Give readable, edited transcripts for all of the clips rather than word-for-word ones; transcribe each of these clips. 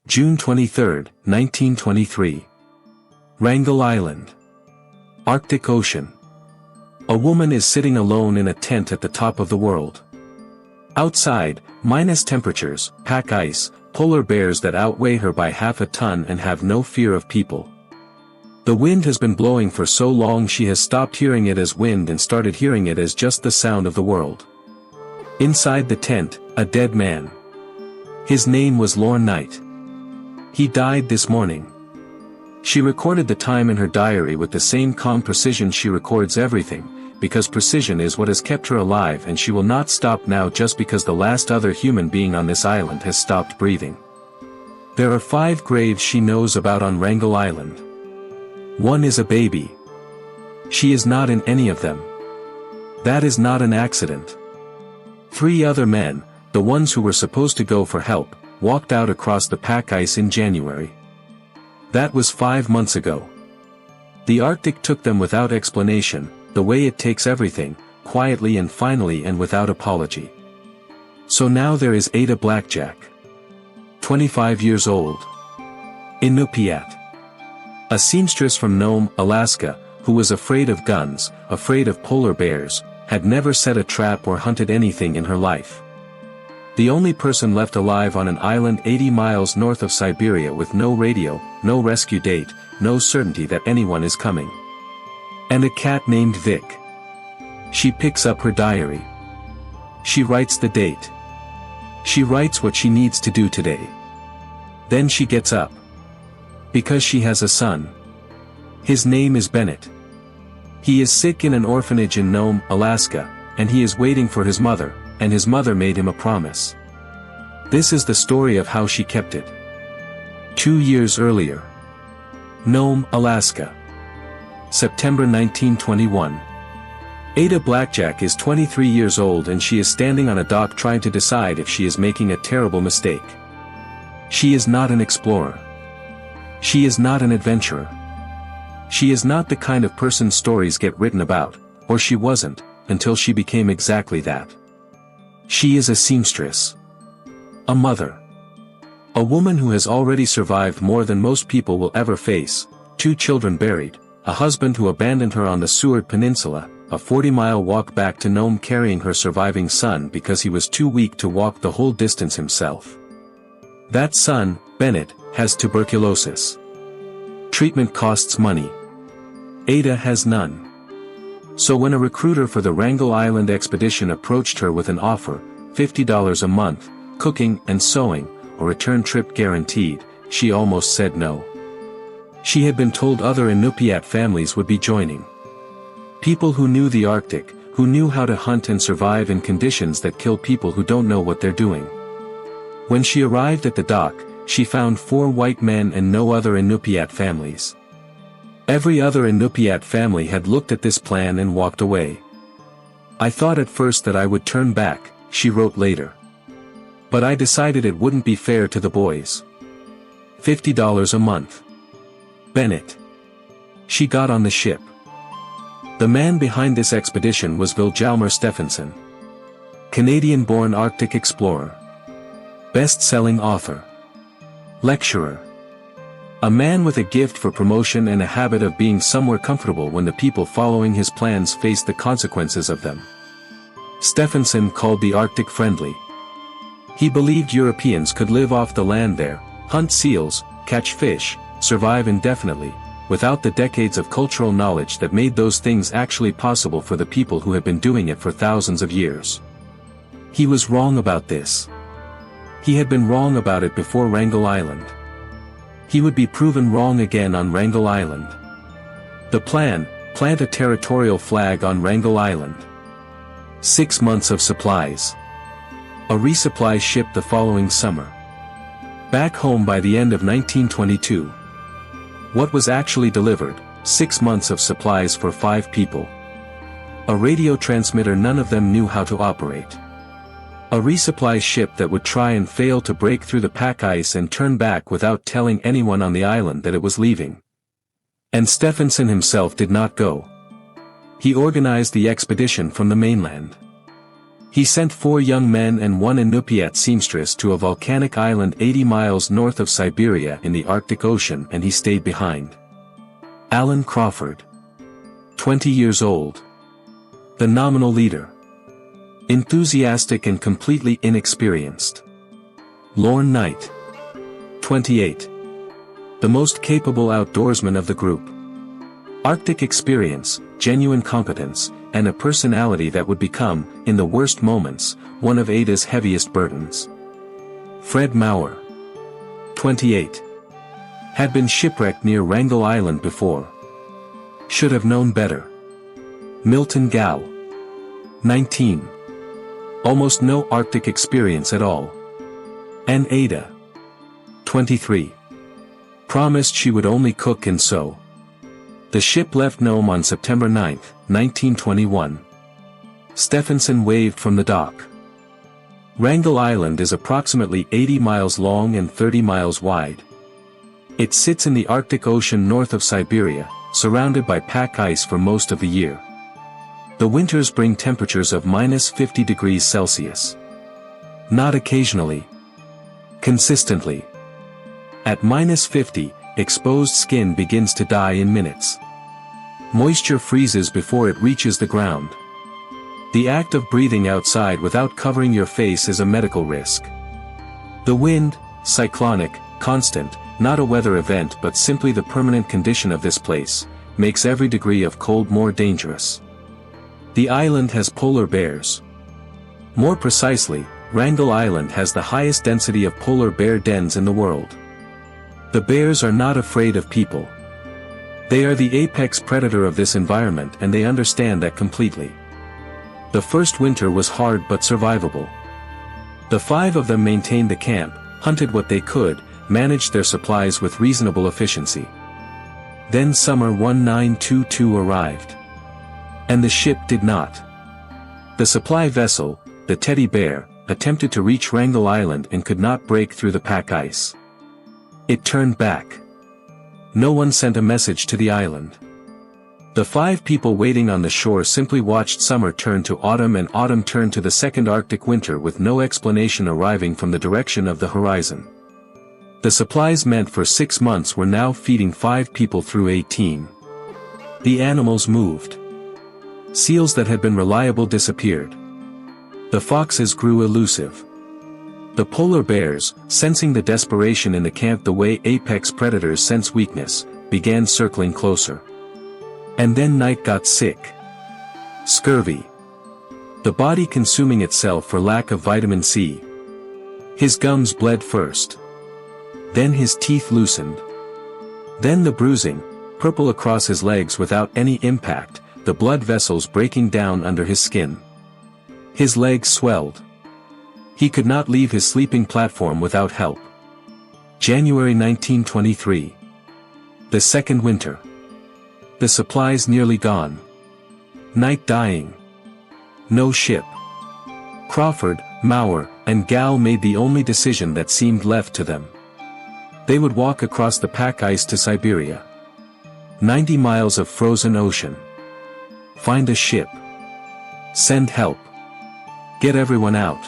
June 23, 1923. Wrangel Island. Arctic Ocean. A woman is sitting alone in a tent at the top of the world. Outside, minus temperatures, pack ice, polar bears that outweigh her by half a ton and have no fear of people. The wind has been blowing for so long she has stopped hearing it as wind and started hearing it as just the sound of the world. Inside the tent, a dead man. His name was Lorne Knight. He died this morning. She recorded the time in her diary with the same calm precision she records everything, because precision is what has kept her alive, and she will not stop now just because the last other human being on this island has stopped breathing. There are 5 graves she knows about on Wrangel Island. One is a baby. She is not in any of them. That is not an accident. 3 other men, the ones who were supposed to go for help, walked out across the pack ice in January. That was 5 months ago. The Arctic took them without explanation, the way it takes everything, quietly and finally and without apology. So now there is Ada Blackjack. 25 years old. Iñupiat. A seamstress from Nome, Alaska, who was afraid of guns, afraid of polar bears, had never set a trap or hunted anything in her life. The only person left alive on an island 80 miles north of Siberia with no radio, no rescue date, no certainty that anyone is coming. And a cat named Vic. She picks up her diary. She writes the date. She writes what she needs to do today. Then she gets up. Because she has a son. His name is Bennett. He is sick in an orphanage in Nome, Alaska, and he is waiting for his mother, and his mother made him a promise. This is the story of how she kept it. 2 years earlier. Nome, Alaska. September 1921. Ada Blackjack is 23 years old and she is standing on a dock trying to decide if she is making a terrible mistake. She is not an explorer. She is not an adventurer. She is not the kind of person stories get written about, or she wasn't, until she became exactly that. She is a seamstress. A mother. A woman who has already survived more than most people will ever face, 2 children buried, a husband who abandoned her on the Seward Peninsula, a 40-mile walk back to Nome carrying her surviving son because he was too weak to walk the whole distance himself. That son, Bennett, has tuberculosis. Treatment costs money. Ada has none. So when a recruiter for the Wrangel Island expedition approached her with an offer, $50 a month, cooking and sewing, a return trip guaranteed, she almost said no. She had been told other Iñupiat families would be joining. People who knew the Arctic, who knew how to hunt and survive in conditions that kill people who don't know what they're doing. When she arrived at the dock, she found 4 white men and no other Iñupiat families. Every other Iñupiat family had looked at this plan and walked away. I thought at first that I would turn back, she wrote later. But I decided it wouldn't be fair to the boys. $50 a month. Bennett. She got on the ship. The man behind this expedition was Vilhjalmur Stefansson. Canadian-born Arctic explorer. Best-selling author. Lecturer. A man with a gift for promotion and a habit of being somewhere comfortable when the people following his plans faced the consequences of them. Stefansson called the Arctic friendly. He believed Europeans could live off the land there, hunt seals, catch fish, survive indefinitely, without the decades of cultural knowledge that made those things actually possible for the people who had been doing it for thousands of years. He was wrong about this. He had been wrong about it before Wrangel Island. He would be proven wrong again on Wrangel Island. The plan: plant a territorial flag on Wrangel Island. 6 months of supplies. A resupply ship the following summer. Back home by the end of 1922. What was actually delivered: 6 months of supplies for 5 people. A radio transmitter none of them knew how to operate. A resupply ship that would try and fail to break through the pack ice and turn back without telling anyone on the island that it was leaving. And Stefansson himself did not go. He organized the expedition from the mainland. He sent 4 young men and 1 Iñupiat seamstress to a volcanic island 80 miles north of Siberia in the Arctic Ocean, and he stayed behind. Alan Crawford. 20 years old. The nominal leader. Enthusiastic and completely inexperienced. Lorne Knight. 28. The most capable outdoorsman of the group. Arctic experience, genuine competence, and a personality that would become, in the worst moments, one of Ada's heaviest burdens. Fred Maurer. 28. Had been shipwrecked near Wrangel Island before. Should have known better. Milton Gall. 19. Almost no Arctic experience at all. And Ada. 23. Promised she would only cook and sew. The ship left Nome on September 9, 1921. Stephenson waved from the dock. Wrangel Island is approximately 80 miles long and 30 miles wide. It sits in the Arctic Ocean north of Siberia, surrounded by pack ice for most of the year. The winters bring temperatures of -50 degrees Celsius. Not occasionally. Consistently. At -50, exposed skin begins to die in minutes. Moisture freezes before it reaches the ground. The act of breathing outside without covering your face is a medical risk. The wind, cyclonic, constant, not a weather event but simply the permanent condition of this place, makes every degree of cold more dangerous. The island has polar bears. More precisely, Wrangel Island has the highest density of polar bear dens in the world. The bears are not afraid of people. They are the apex predator of this environment and they understand that completely. The first winter was hard but survivable. The 5 of them maintained the camp, hunted what they could, managed their supplies with reasonable efficiency. Then summer 1922 arrived. And the ship did not. The supply vessel, the Teddy Bear, attempted to reach Wrangel Island and could not break through the pack ice. It turned back. No one sent a message to the island. The 5 people waiting on the shore simply watched summer turn to autumn and autumn turn to the second Arctic winter with no explanation arriving from the direction of the horizon. The supplies meant for 6 months were now feeding 5 people through 18. The animals moved. Seals that had been reliable disappeared. The foxes grew elusive. The polar bears, sensing the desperation in the camp the way apex predators sense weakness, began circling closer. And then Knight got sick. Scurvy. The body consuming itself for lack of vitamin C. His gums bled first. Then his teeth loosened. Then the bruising, purple across his legs without any impact, the blood vessels breaking down under his skin. His legs swelled. He could not leave his sleeping platform without help. January 1923. The second winter. The supplies nearly gone. Knight dying. No ship. Crawford, Maurer, and Gall made the only decision that seemed left to them. They would walk across the pack ice to Siberia. 90 miles of frozen ocean. Find a ship. Send help. Get everyone out.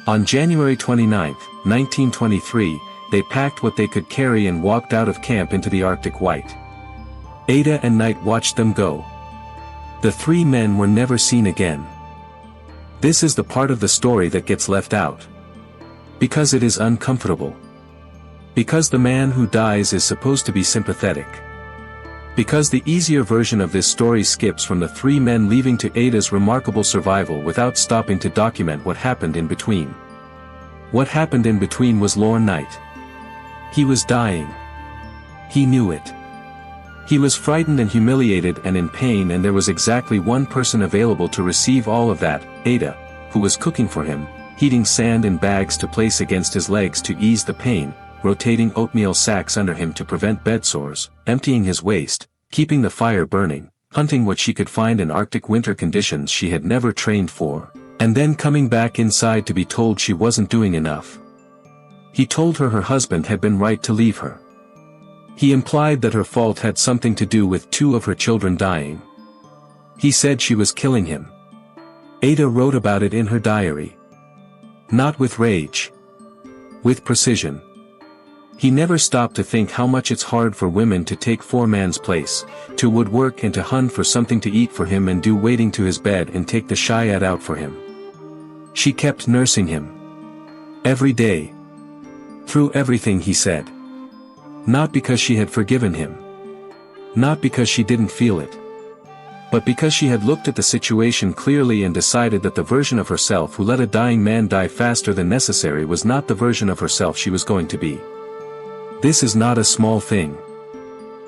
On January 29, 1923, they packed what they could carry and walked out of camp into the Arctic White. Ada and Knight watched them go. The 3 men were never seen again. This is the part of the story that gets left out. Because it is uncomfortable. Because the man who dies is supposed to be sympathetic. Because the easier version of this story skips from the 3 men leaving to Ada's remarkable survival without stopping to document what happened in between. What happened in between was Lorne Knight. He was dying. He knew it. He was frightened and humiliated and in pain, and there was exactly one person available to receive all of that, Ada, who was cooking for him, heating sand in bags to place against his legs to ease the pain, rotating oatmeal sacks under him to prevent bedsores, emptying his waist, keeping the fire burning, hunting what she could find in Arctic winter conditions she had never trained for, and then coming back inside to be told she wasn't doing enough. He told her husband had been right to leave her. He implied that her fault had something to do with 2 of her children dying. He said she was killing him. Ada wrote about it in her diary. Not with rage. With precision. He never stopped to think how much it's hard for women to take man's place, to woodwork and to hunt for something to eat for him and do waiting to his bed and take the Shiat out for him. She kept nursing him. Every day. Through everything he said. Not because she had forgiven him. Not because she didn't feel it. But because she had looked at the situation clearly and decided that the version of herself who let a dying man die faster than necessary was not the version of herself she was going to be. This is not a small thing.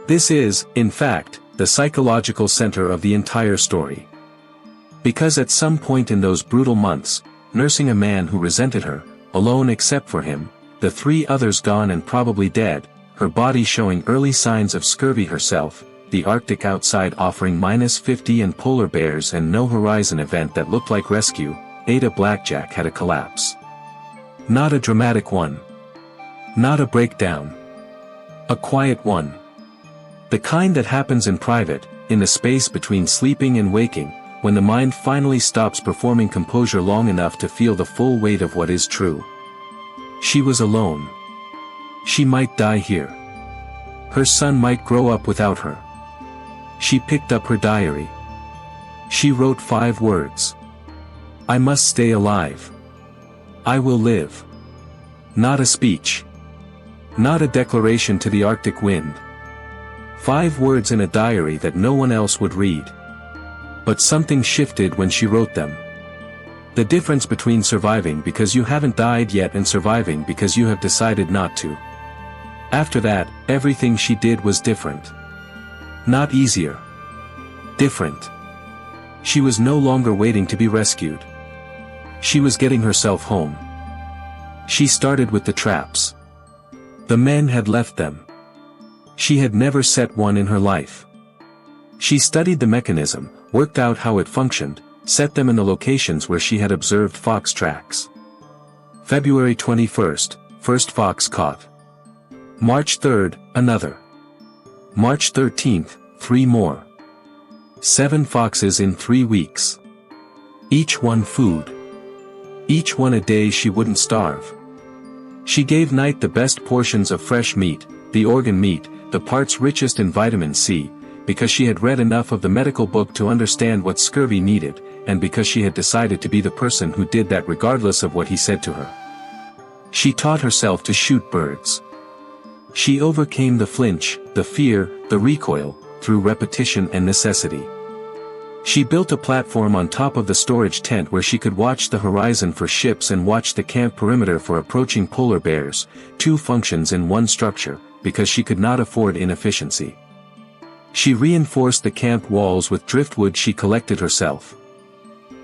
This is, in fact, the psychological center of the entire story. Because at some point in those brutal months, nursing a man who resented her, alone except for him, the 3 others gone and probably dead, her body showing early signs of scurvy herself, the Arctic outside offering -50 and polar bears and no horizon event that looked like rescue, Ada Blackjack had a collapse. Not a dramatic one. Not a breakdown. A quiet one. The kind that happens in private, in the space between sleeping and waking, when the mind finally stops performing composure long enough to feel the full weight of what is true. She was alone. She might die here. Her son might grow up without her. She picked up her diary. She wrote 5 words. I must stay alive. I will live. Not a speech. Not a declaration to the Arctic wind. 5 words in a diary that no one else would read. But something shifted when she wrote them. The difference between surviving because you haven't died yet and surviving because you have decided not to. After that, everything she did was different. Not easier. Different. She was no longer waiting to be rescued. She was getting herself home. She started with the traps. The men had left them. She had never set one in her life. She studied the mechanism, worked out how it functioned, set them in the locations where she had observed fox tracks. February 21st, first fox caught. March 3rd, another. March 13th, 3 more. 7 foxes in 3 weeks. Each one food. Each one a day she wouldn't starve. She gave Night the best portions of fresh meat, the organ meat, the parts richest in vitamin C, because she had read enough of the medical book to understand what scurvy needed, and because she had decided to be the person who did that regardless of what he said to her. She taught herself to shoot birds. She overcame the flinch, the fear, the recoil, through repetition and necessity. She built a platform on top of the storage tent where she could watch the horizon for ships and watch the camp perimeter for approaching polar bears, 2 functions in one structure, because she could not afford inefficiency. She reinforced the camp walls with driftwood she collected herself.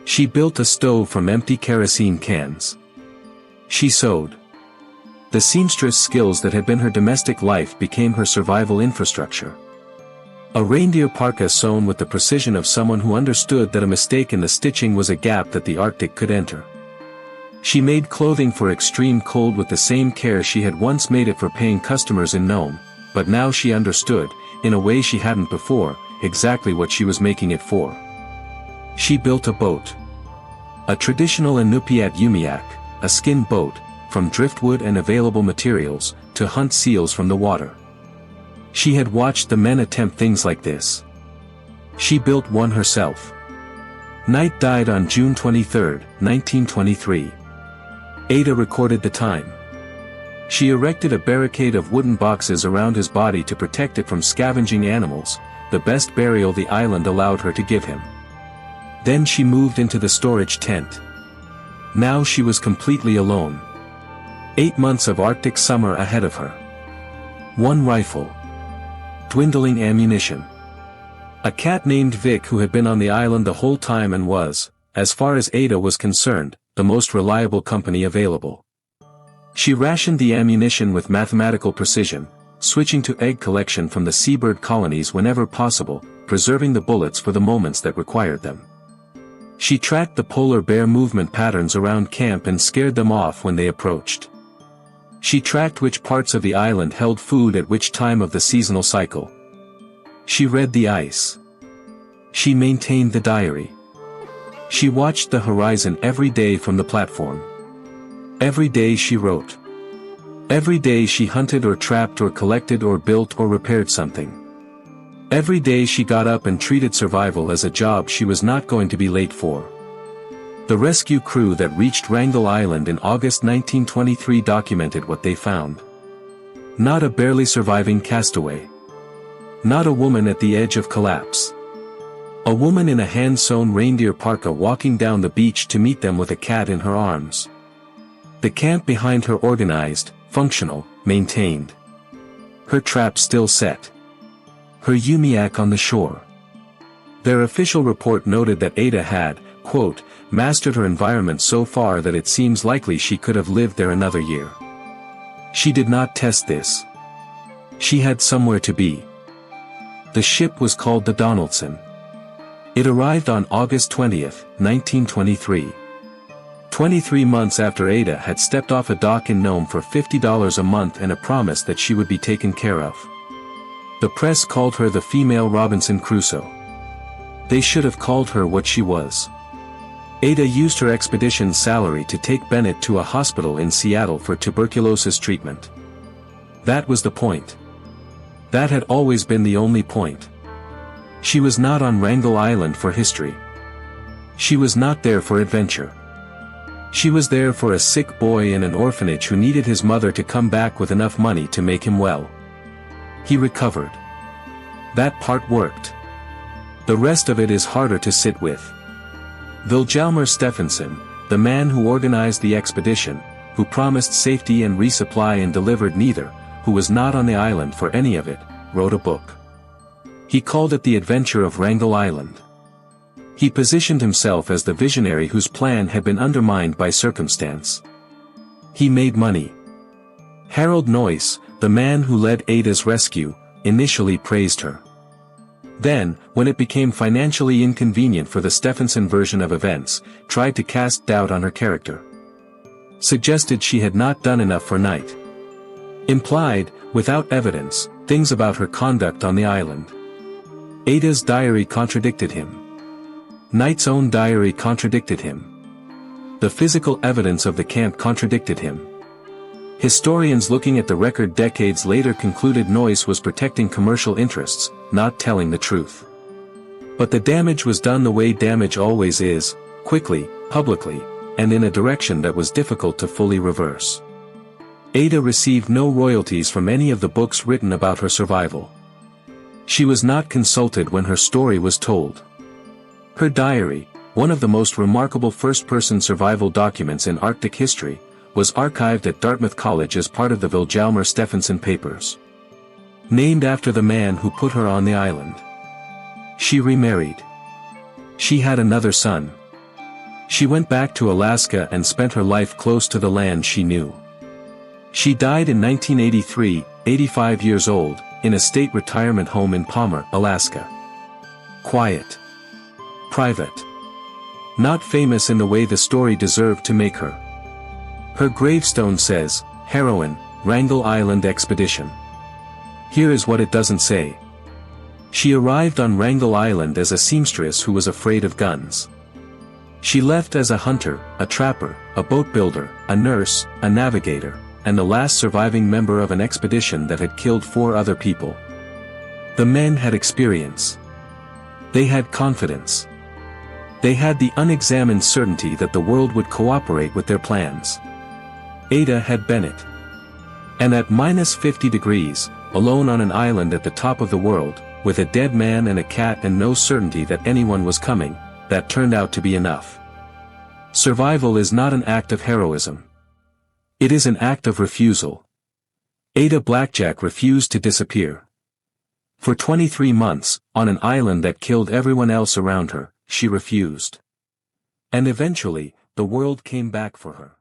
She built a stove from empty kerosene cans. She sewed. The seamstress skills that had been her domestic life became her survival infrastructure. A reindeer parka sewn with the precision of someone who understood that a mistake in the stitching was a gap that the Arctic could enter. She made clothing for extreme cold with the same care she had once made it for paying customers in Nome, but now she understood, in a way she hadn't before, exactly what she was making it for. She built a boat. A traditional Iñupiat umiak, a skin boat, from driftwood and available materials, to hunt seals from the water. She had watched the men attempt things like this. She built one herself. Night died on June 23, 1923. Ada recorded the time. She erected a barricade of wooden boxes around his body to protect it from scavenging animals, the best burial the island allowed her to give him. Then she moved into the storage tent. Now she was completely alone. 8 months of Arctic summer ahead of her. 1 rifle. Dwindling ammunition. A cat named Vic who had been on the island the whole time and was, as far as Ada was concerned, the most reliable company available. She rationed the ammunition with mathematical precision, switching to egg collection from the seabird colonies whenever possible, preserving the bullets for the moments that required them. She tracked the polar bear movement patterns around camp and scared them off when they approached. She tracked which parts of the island held food at which time of the seasonal cycle. She read the ice. She maintained the diary. She watched the horizon every day from the platform. Every day she wrote. Every day she hunted or trapped or collected or built or repaired something. Every day she got up and treated survival as a job she was not going to be late for. The rescue crew that reached Wrangel Island in August 1923 documented what they found. Not a barely surviving castaway. Not a woman at the edge of collapse. A woman in a hand-sewn reindeer parka walking down the beach to meet them with a cat in her arms. The camp behind her organized, functional, maintained. Her trap still set. Her Iñupiat on the shore. Their official report noted that Ada had, quote, mastered her environment so far that it seems likely she could have lived there another year. She did not test this. She had somewhere to be. The ship was called the Donaldson. It arrived on August 20, 1923. 23 months after Ada had stepped off a dock in Nome for $50 a month and a promise that she would be taken care of. The press called her the female Robinson Crusoe. They should have called her what she was. Ada used her expedition's salary to take Bennett to a hospital in Seattle for tuberculosis treatment. That was the point. That had always been the only point. She was not on Wrangel Island for history. She was not there for adventure. She was there for a sick boy in an orphanage who needed his mother to come back with enough money to make him well. He recovered. That part worked. The rest of it is harder to sit with. Vilhjalmur Stefansson, the man who organized the expedition, who promised safety and resupply and delivered neither, who was not on the island for any of it, wrote a book. He called it The Adventure of Wrangel Island. He positioned himself as the visionary whose plan had been undermined by circumstance. He made money. Harold Noyce, the man who led Ada's rescue, initially praised her. Then, when it became financially inconvenient for the Stefansson version of events, tried to cast doubt on her character. Suggested she had not done enough for Knight. Implied, without evidence, things about her conduct on the island. Ada's diary contradicted him. Knight's own diary contradicted him. The physical evidence of the camp contradicted him. Historians looking at the record decades later concluded Noyce was protecting commercial interests, not telling the truth. But the damage was done the way damage always is, quickly, publicly, and in a direction that was difficult to fully reverse. Ada received no royalties from any of the books written about her survival. She was not consulted when her story was told. Her diary, one of the most remarkable first-person survival documents in Arctic history, was archived at Dartmouth College as part of the Vilhjalmur Stefansson papers. Named after the man who put her on the island. She remarried. She had another son. She went back to Alaska and spent her life close to the land she knew. She died in 1983, 85 years old, in a state retirement home in Palmer, Alaska. Quiet. Private. Not famous in the way the story deserved to make her. Her gravestone says, Heroine, Wrangel Island Expedition. Here is what it doesn't say. She arrived on Wrangel Island as a seamstress who was afraid of guns. She left as a hunter, a trapper, a boat builder, a nurse, a navigator, and the last surviving member of an expedition that had killed 4 other people. The men had experience. They had confidence. They had the unexamined certainty that the world would cooperate with their plans. Ada had Bennett. And at -50 degrees, alone on an island at the top of the world, with a dead man and a cat and no certainty that anyone was coming, that turned out to be enough. Survival is not an act of heroism. It is an act of refusal. Ada Blackjack refused to disappear. For 23 months, on an island that killed everyone else around her, she refused. And eventually, the world came back for her.